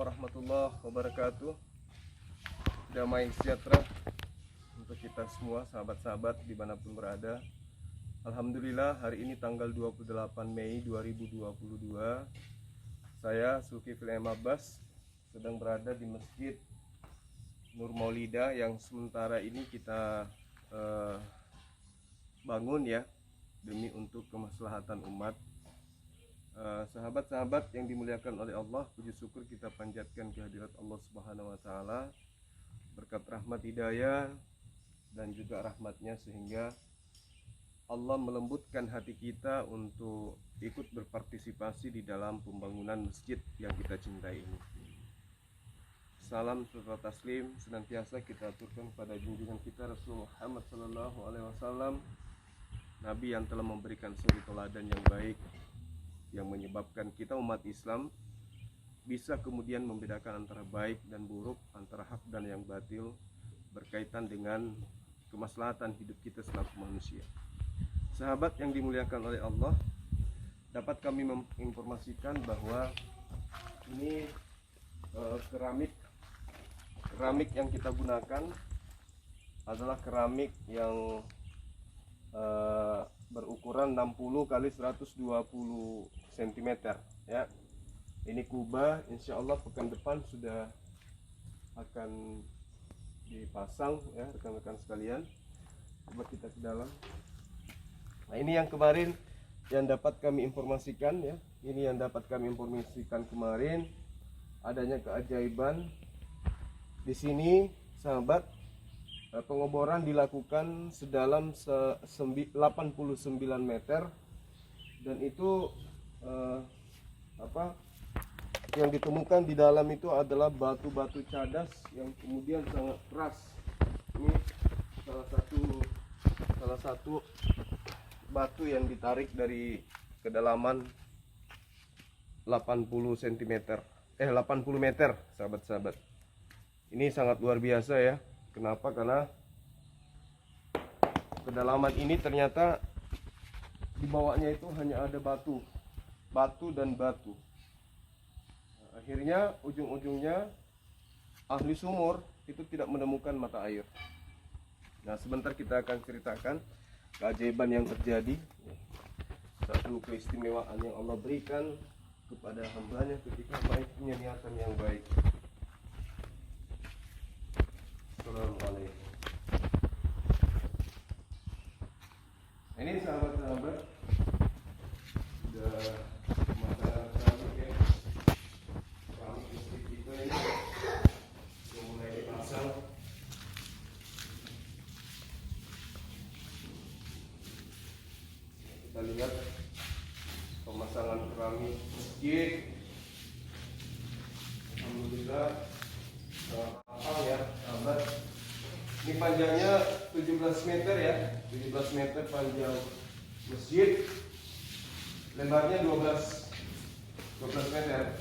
warahmatullahi wabarakatuh. Damai sejahtera untuk kita semua, sahabat-sahabat dimanapun berada. Alhamdulillah, hari ini tanggal 28 Mei 2022, saya Zulkifli M. Abbas sedang berada di Masjid Nur Maulida yang sementara ini kita bangun ya, demi untuk kemaslahatan umat. Sahabat-sahabat yang dimuliakan oleh Allah, puji syukur kita panjatkan kehadirat Allah Subhanahu wa taala, berkat rahmat hidayah dan juga rahmatnya sehingga Allah melembutkan hati kita untuk ikut berpartisipasi di dalam pembangunan masjid yang kita cintai ini. Salam serta taslim senantiasa kita aturkan pada junjungan kita Rasulullah Muhammad SAW, Nabi yang telah memberikan suri teladan yang baik, yang menyebabkan kita umat Islam bisa kemudian membedakan antara baik dan buruk, antara hak dan yang batil, berkaitan dengan kemaslahatan hidup kita selaku manusia. Sahabat yang dimuliakan oleh Allah, dapat kami menginformasikan bahwa ini keramik yang kita gunakan adalah keramik yang berukuran 60 x 120 cm ya. Ini kubah, insya Allah pekan depan sudah akan dipasang ya rekan-rekan sekalian. Coba kita ke dalam. Nah, ini yang kemarin yang dapat kami informasikan ya. Ini yang dapat kami informasikan kemarin, adanya keajaiban di sini, sahabat. Pengoboran dilakukan sedalam 89 meter, dan itu yang ditemukan di dalam itu adalah batu-batu cadas yang kemudian sangat keras. Ini salah satu batu yang ditarik dari kedalaman 80 meter, sahabat-sahabat. Ini sangat luar biasa ya. Kenapa? Karena kedalaman ini ternyata di bawahnya itu hanya ada batu dan batu. Nah, akhirnya ujung-ujungnya ahli sumur itu tidak menemukan mata air. Nah, sebentar kita akan ceritakan keajaiban yang terjadi, satu keistimewaan yang Allah berikan kepada hambanya ketika baik punya niatan yang baik. Assalamualaikum. Ini sahabat-sahabat sudah pemasangan keramik ya. Keramik listrik kita ini sudah mulai dipasang. Kita lihat pemasangan keramik masjid. Alhamdulillah mahal ya sahabat. Ini panjangnya 17 meter ya, 17 meter panjang masjid, lebarnya 12 meter.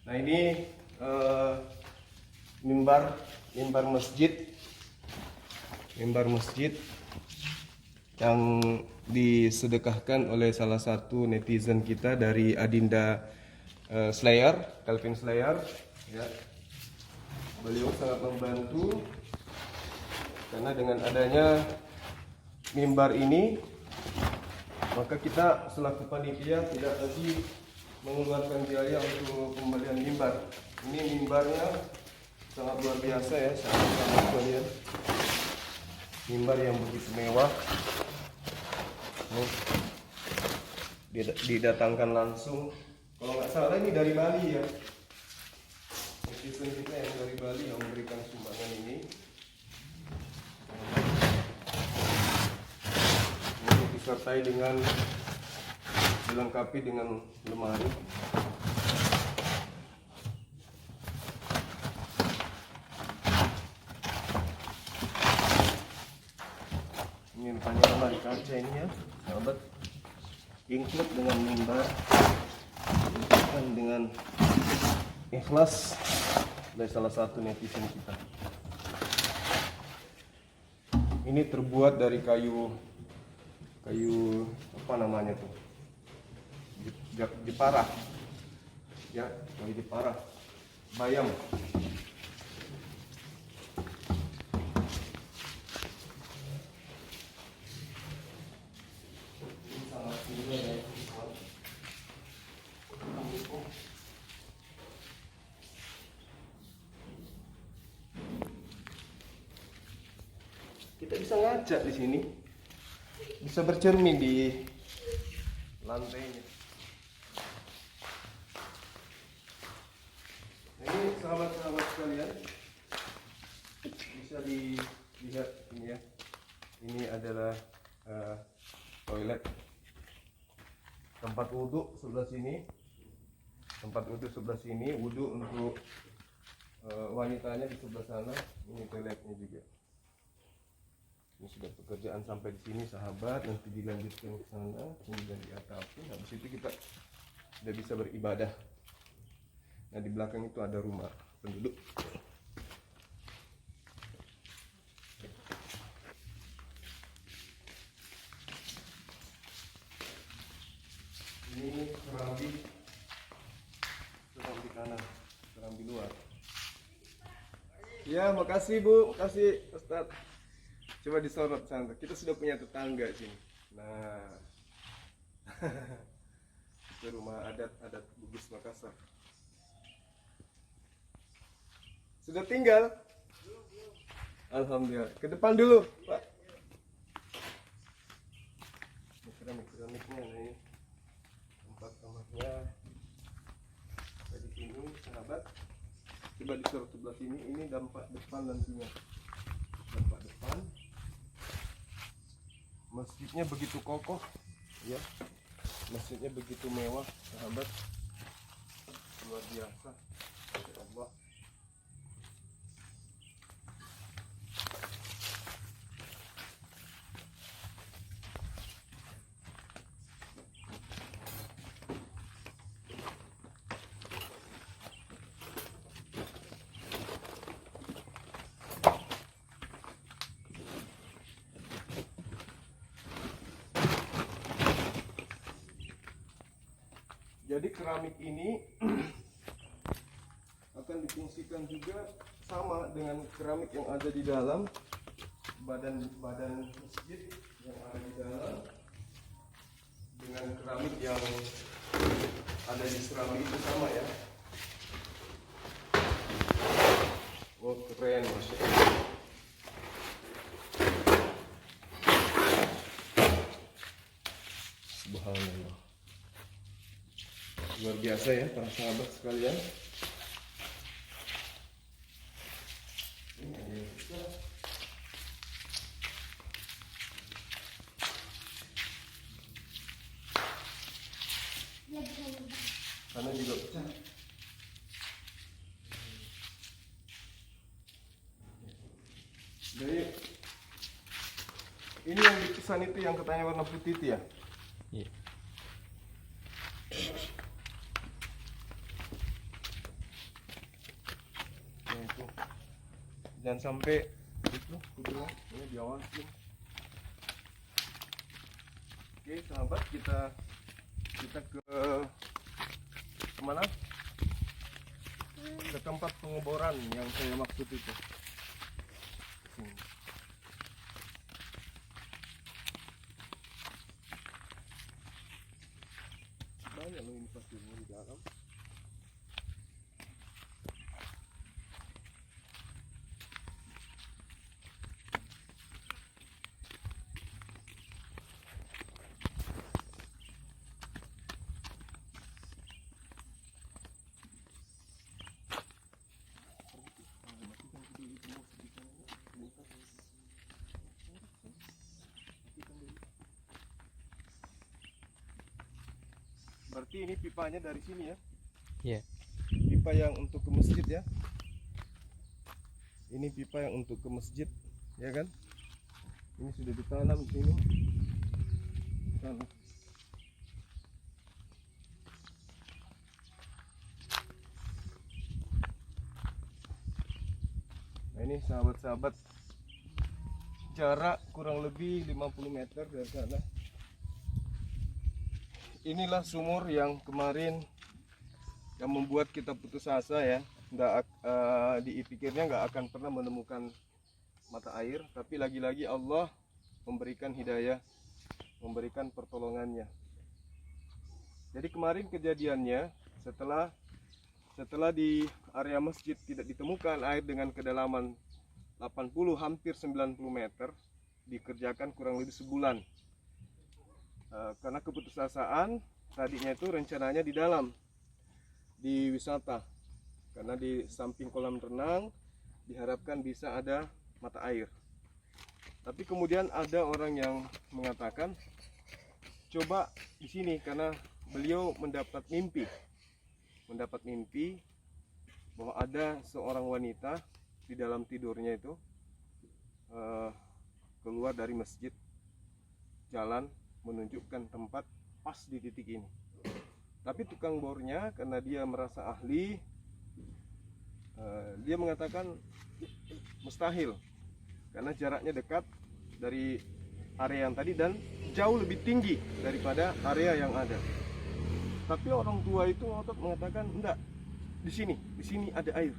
Nah, ini mimbar masjid yang disedekahkan oleh salah satu netizen kita dari Adinda Calvin Slayer ya. Beliau sangat membantu karena dengan adanya mimbar ini, maka kita selaku panitia tidak lagi mengeluarkan biaya untuk pembelian mimbar. Ini mimbarnya sangat luar biasa ya, sahabat-sahabat sekalian. Mimbar yang begitu mewah. Didatangkan langsung, kalau nggak salah ini dari Bali ya. Netizen kita yang dari Bali yang memberikan sumbangan ini. Ini disertai dengan, dilengkapi dengan lemari. Ini panjang lemari kaca ini ya, sahabat, include dengan mimbar, dengan ikhlas dari salah satu netizen kita. Ini terbuat dari kayu apa namanya tuh? Jepara. Ya, kayu jepara. Bayam. Kita bisa ngaca di sini, bisa bercermin di lantainya. Nah, ini sahabat-sahabat sekalian, bisa dilihat ini ya. Ini adalah toilet, tempat wudhu sebelah sini, wudhu untuk wanitanya di sebelah sana. Ini toiletnya juga. Ini sudah pekerjaan sampai di sini sahabat, nanti dilanjutkan ke sana, kemudian di atas. Habis itu kita sudah bisa beribadah. Nah, di belakang itu ada rumah penduduk. Ini serambi kanan, serambi luar. Ya, makasih Bu, makasih Ustadz. Coba disorot sana. Kita sudah punya tetangga sini. Nah, itu rumah adat Bugis Makassar. Sudah tinggal? Alhamdulillah. Ke depan dulu, Pak. Keramiknya nih. Tempat kamarnya. Di sini, sahabat. Coba disorot sebelah sini. Ini dampak depan nantinya. Dampak depan. Masjidnya begitu kokoh, ya. Masjidnya begitu mewah, sahabat. Luar biasa. Masya Allah. Jadi keramik ini akan difungsikan juga sama dengan keramik yang ada di dalam badan masjid yang ada di dalam, dengan keramik yang ada di serambi itu sama ya. Oh, keren, Masya Allah. Subhanallah. Luar biasa ya para sahabat sekalian. Karena juga pecah. Jadi ini yang dipesan itu yang katanya warna putih itu ya? Iya. Jangan sampai itu kudunya ini diawasin. Oke sahabat, kita ke kemana? Ke tempat pengeboran yang saya maksud itu. Banyak loh ini pasti di dalam. Berarti ini pipanya dari sini ya? Iya. Pipa yang untuk ke masjid ya? Ini pipa yang untuk ke masjid, ya kan? Ini sudah ditanam di sini. sana. Nah ini sahabat-sahabat, jarak kurang lebih 50 meter dari sana. Inilah sumur yang kemarin yang membuat kita putus asa ya. Dipikirnya nggak akan pernah menemukan mata air, tapi lagi-lagi Allah memberikan hidayah, memberikan pertolongannya. Jadi kemarin kejadiannya setelah di area masjid tidak ditemukan air dengan kedalaman 80 hampir 90 meter, dikerjakan kurang lebih sebulan. Karena keputusasaan tadinya itu rencananya di dalam, di wisata, karena di samping kolam renang diharapkan bisa ada mata air. Tapi kemudian ada orang yang mengatakan coba di sini, karena beliau mendapat mimpi bahwa ada seorang wanita di dalam tidurnya itu keluar dari masjid, jalan menunjukkan tempat pas di titik ini. Tapi tukang bornya karena dia merasa ahli, dia mengatakan mustahil, karena jaraknya dekat dari area yang tadi dan jauh lebih tinggi daripada area yang ada. Tapi orang tua itu ngotot mengatakan enggak, di sini ada air,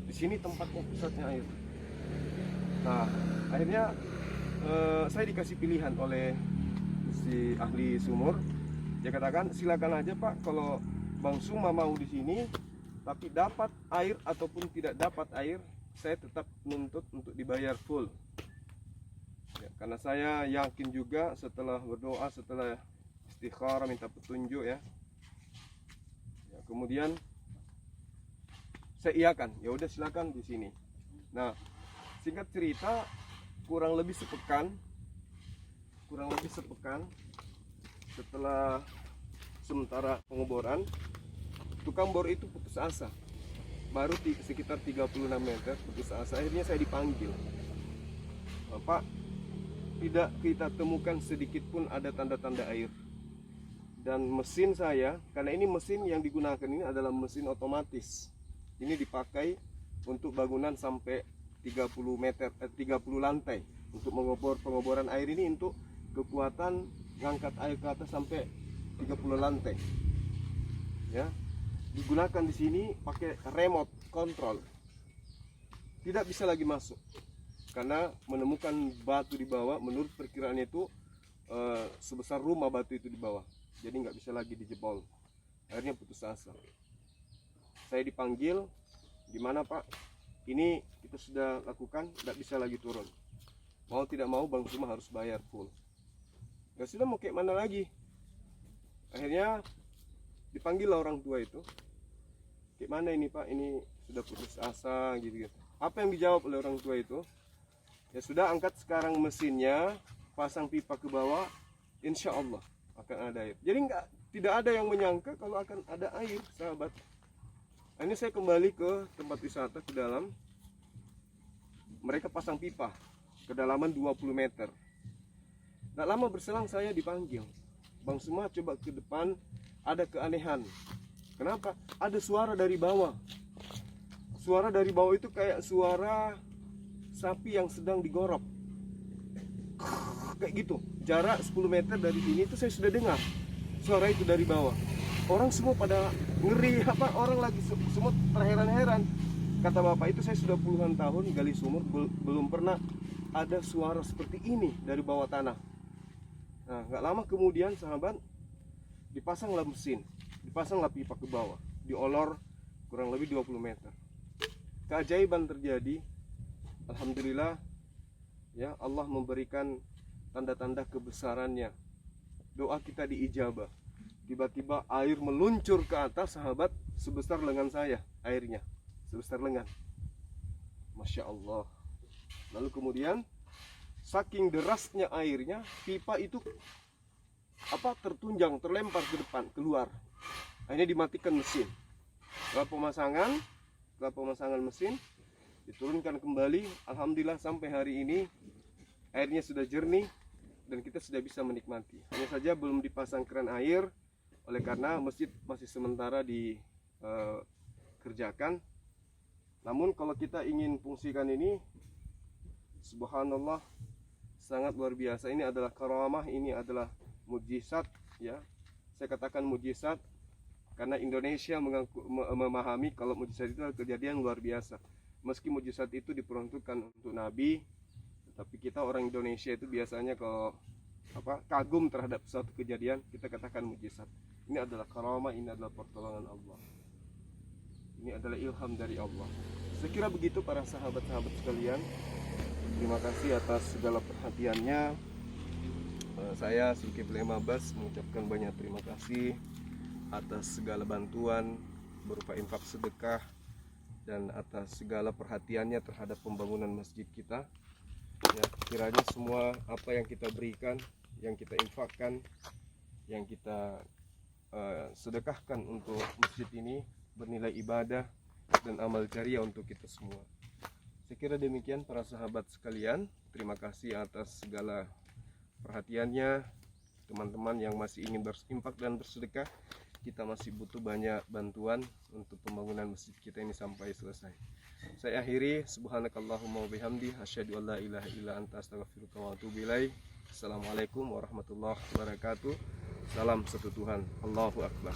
di sini tempatnya, pusatnya air. Nah akhirnya saya dikasih pilihan oleh si ahli sumur. Dia katakan silakan aja Pak, kalau Bang Suma mau di sini, tapi dapat air ataupun tidak dapat air, saya tetap nuntut untuk dibayar full. Ya, karena saya yakin juga setelah berdoa, setelah istikharah minta petunjuk ya. Kemudian saya iakan, ya udah silakan di sini. Nah, singkat cerita, kurang lebih sepekan setelah sementara pengeboran, tukang bor itu putus asa. Baru sekitar 36 meter putus asa. Akhirnya saya dipanggil, Pak, tidak kita temukan sedikit pun ada tanda-tanda air. Dan mesin saya, karena ini mesin yang digunakan ini adalah mesin otomatis. Ini dipakai untuk bangunan sampai 30 lantai. Untuk pengoboran air ini untuk kekuatan ngangkat air ke atas sampai 30 lantai. Ya. Digunakan di sini pakai remote control. Tidak bisa lagi masuk. Karena menemukan batu di bawah, menurut perkiraan itu sebesar rumah batu itu di bawah. Jadi nggak bisa lagi dijebol. Akhirnya putus asa. Saya dipanggil, gimana Pak? Ini kita sudah lakukan, nggak bisa lagi turun. Mau tidak mau Bang Suma harus bayar full. Ya sudah, mau kayak mana lagi? Akhirnya dipanggil orang tua itu. Kayak mana ini Pak? Ini sudah putus asa gitu. Apa yang dijawab oleh orang tua itu? Ya sudah, angkat sekarang mesinnya, pasang pipa ke bawah, insya Allah akan ada air. Jadi tidak ada yang menyangka kalau akan ada air, sahabat. Ini saya kembali ke tempat wisata, ke dalam. Mereka pasang pipa kedalaman 20 meter. Tidak lama berselang saya dipanggil, Bang Suma coba ke depan, ada keanehan. Kenapa? Ada suara dari bawah. Suara dari bawah itu kayak suara sapi yang sedang digorok, kayak gitu. Jarak 10 meter dari sini itu saya sudah dengar suara itu dari bawah. Orang semua pada ngeri, orang lagi semua terheran-heran. Kata bapak itu, saya sudah puluhan tahun gali sumur, belum pernah ada suara seperti ini dari bawah tanah. Nah, nggak lama kemudian sahabat, dipasanglah mesin, dipasanglah pipa ke bawah, diolor kurang lebih 20 meter. Keajaiban terjadi. Alhamdulillah ya, Allah memberikan tanda-tanda kebesarannya. Doa kita diijabah. Tiba-tiba air meluncur ke atas sahabat, sebesar lengan saya airnya, sebesar lengan. Masya Allah. Lalu kemudian saking derasnya airnya, pipa itu tertunjang, terlempar ke depan, keluar. Akhirnya dimatikan mesin. Setelah pemasangan mesin, diturunkan kembali. Alhamdulillah sampai hari ini airnya sudah jernih, dan kita sudah bisa menikmati. Hanya saja belum dipasang keran air oleh karena masjid masih sementara dikerjakan. Namun kalau kita ingin fungsikan ini, subhanallah, sangat luar biasa. Ini adalah karamah, ini adalah mujizat, ya. Saya katakan mujizat karena Indonesia memahami kalau mujizat itu adalah kejadian luar biasa. Meski mujizat itu diperuntukkan untuk Nabi, tapi kita orang Indonesia itu biasanya kalau kagum terhadap suatu kejadian, kita katakan mujizat. Ini adalah karamah, ini adalah pertolongan Allah, ini adalah ilham dari Allah. Saya kira begitu para sahabat-sahabat sekalian. Terima kasih atas segala perhatiannya. Saya Zulkifli Abbas mengucapkan banyak terima kasih atas segala bantuan berupa infak sedekah dan atas segala perhatiannya terhadap pembangunan masjid kita. Ya, kiranya semua apa yang kita berikan, yang kita infakkan, yang kita sedekahkan untuk masjid ini bernilai ibadah dan amal jariah untuk kita semua. Saya kira demikian para sahabat sekalian. Terima kasih atas segala perhatiannya. Teman-teman yang masih ingin berinfak dan bersedekah, kita masih butuh banyak bantuan untuk pembangunan masjid kita ini sampai selesai. Saya akhiri, subhanakallahumma wabihamdi, asyhadu an la ilaha illa anta astaghfiruka wa atubu ilaik. Assalamualaikum warahmatullahi wabarakatuh. Salam satu Tuhan. Allahu Akbar.